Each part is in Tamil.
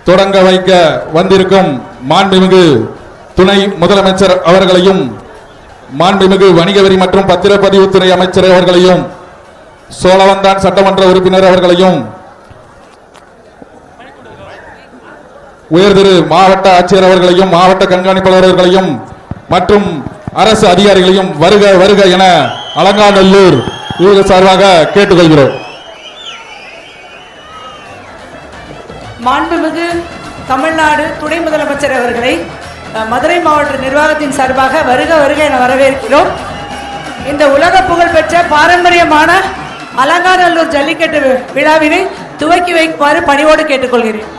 தொடங்க வைக்க வந்திருக்கும் மாண்புமிகு துணை முதலமைச்சர் அவர்களையும் மாண்புமிகு வணிக வரி மற்றும் பத்திரப்பதிவுத்துறை அமைச்சர் அவர்களையும் சோழவந்தான் சட்டமன்ற உறுப்பினர் அவர்களையும் உயர்திரு மாவட்ட ஆட்சியர் அவர்களையும் மாவட்ட கண்காணிப்பாளர் அவர்களையும் மற்றும் அரசு அதிகாரிகளையும் வருக வருக என அலங்காநல்லூர் சார்பாக கேட்டுக்கொள்கிறோம். மாண்புமிகு தமிழ்நாடு துணை முதலமைச்சர் அவர்களை மதுரை மாவட்ட நிர்வாகத்தின் சார்பாக வருக வருக என வரவேற்கிறோம். இந்த உலக புகழ்பெற்ற பாரம்பரியமான அலங்காநல்லூர் ஜல்லிக்கட்டு விழாவினை துவக்கி வைக்குமாறு பணிவோடு கேட்டுக்கொள்கிறேன்.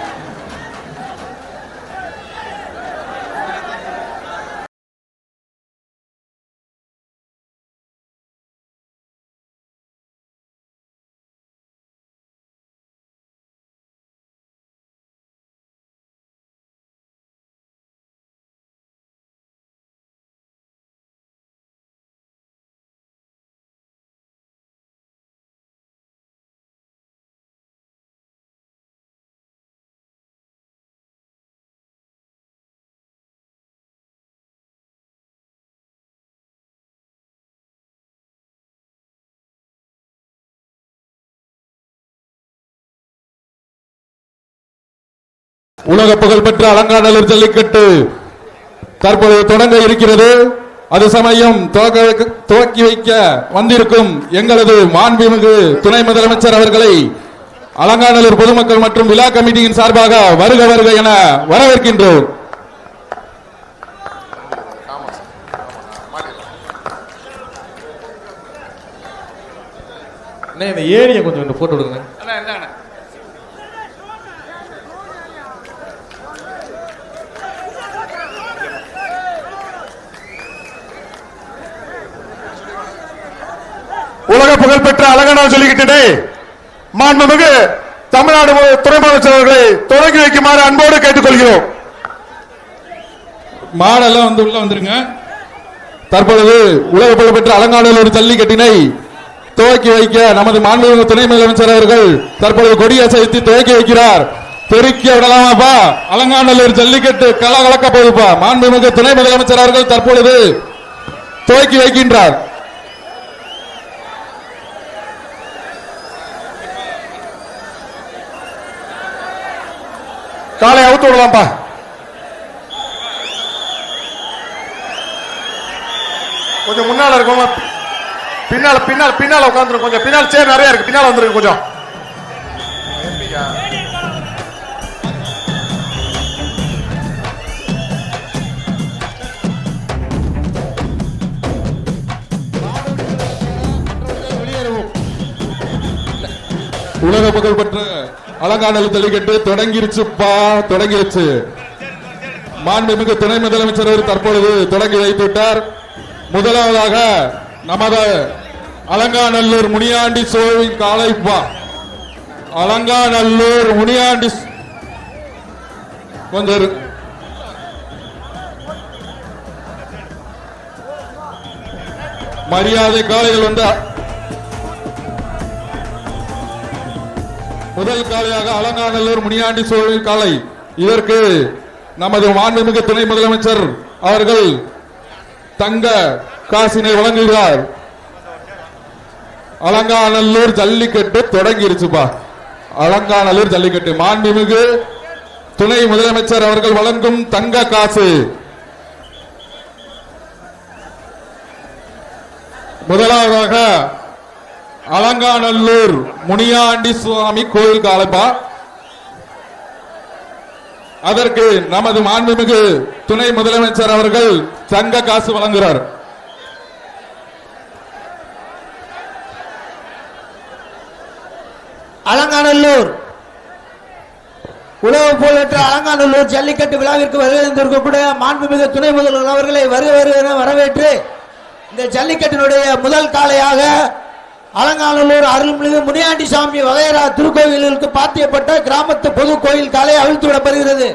உலக புகழ்பெற்ற அலங்காநல்லூர் ஜல்லிக்கட்டு தற்போது தொடங்க இருக்கிறது. அது சமயம் துவக்கி வைக்க வந்திருக்கும் எங்களது மாண்புமிகு துணை முதலமைச்சர் அவர்களை அலங்காநல்லூர் பொதுமக்கள் மற்றும் விழா கமிட்டியின் சார்பாக வருக வருக என வரவேற்கின்றோம். இந்த ஏரியை கொஞ்சம் போட்டோ கொடுங்க. உலக புகழ்பெற்ற அலங்காநல்லூர் ஜல்லிக்கட்டு மாண்புமிகு தமிழ்நாடு துணை முதலமைச்சர் அவர்களை தொடங்கி வைக்குமாறு அன்போடு கேட்டுக்கொள்கிறோம். மாடெல்லாம் உள்ள வந்துருங்க. தற்பொழுது உலக புகழ்பெற்ற அலங்காநல்லூர் ஜல்லிக்கட்டினை துவக்கி வைக்க நமது மாண்புமிகு துணை முதலமைச்சர் அவர்கள் தற்பொழுது கொடியசைத்து துவக்கி வைக்கிறார். பெருக்க விடலாமாப்பா, அலங்காநல்லூர் ஜல்லிக்கட்டு கலகலக்க போகுதுப்பா. மாண்புமிகு துணை முதலமைச்சர் அவர்கள் தற்பொழுது துவக்கி வைக்கின்றார். காலை அவுத்து விடலாம்ப்பா. கொஞ்சம் முன்னால இருக்கும், பின்னால பின்னால பின்னால உட்காந்துரும். கொஞ்சம் பின்னால் சேர் நிறைய இருக்கு, பின்னால வந்துருக்கு கொஞ்சம். உலக புகழ்பெற்ற அலங்காநல்லூர் ஜல்லிக்கட்டு தொடங்கிருச்சுப்பா, தொடங்கிருச்சு. மாண்புமிகு துணை முதலமைச்சர் அவர் தற்பொழுது தொடங்கி வைத்துவிட்டார். முதலாவதாக நமது அலங்காநல்லூர் முனியாண்டி சோவின் காளைப்பா, அலங்காநல்லூர் முனியாண்டி கொஞ்சம் மரியாதை காளைகள் வந்து முதல் காளையாக அலங்காநல்லூர் முனியாண்டி சோழன் காளை. இதற்கு நமது மாண்புமிகு துணை முதலமைச்சர் அவர்கள் தங்க காசினை வழங்குகிறார். அலங்காநல்லூர் ஜல்லிக்கட்டு தொடங்கிருச்சுப்பா. அலங்காநல்லூர் ஜல்லிக்கட்டு மாண்புமிகு துணை முதலமைச்சர் அவர்கள் வழங்கும் தங்க காசு. முதலாவதாக அலங்காநல்லூர் முனியாண்டி சுவாமி கோயில் காலப்பா. அதற்கு நமது மாண்புமிகு துணை முதலமைச்சர் அவர்கள் தங்க காசு வழங்குகிறார். அலங்காநல்லூர் உலக புகழ்பெற்ற அலங்காநல்லூர் ஜல்லிக்கட்டு விழாவிற்கு வருகின்ற மாண்புமிகு துணை முதல்வர் அவர்களை வருக வரவேற்று இந்த ஜல்லிக்கட்டினுடைய முதல் காளையாக அலங்காநல்லூர் அருள்மிகு முனியாண்டி சாமி வகையரா திருக்கோயிலுக்கு பாத்தியப்பட்ட கிராமத்து பொது கோயில் காலை அவிழ்த்து விடப்படுகிறது.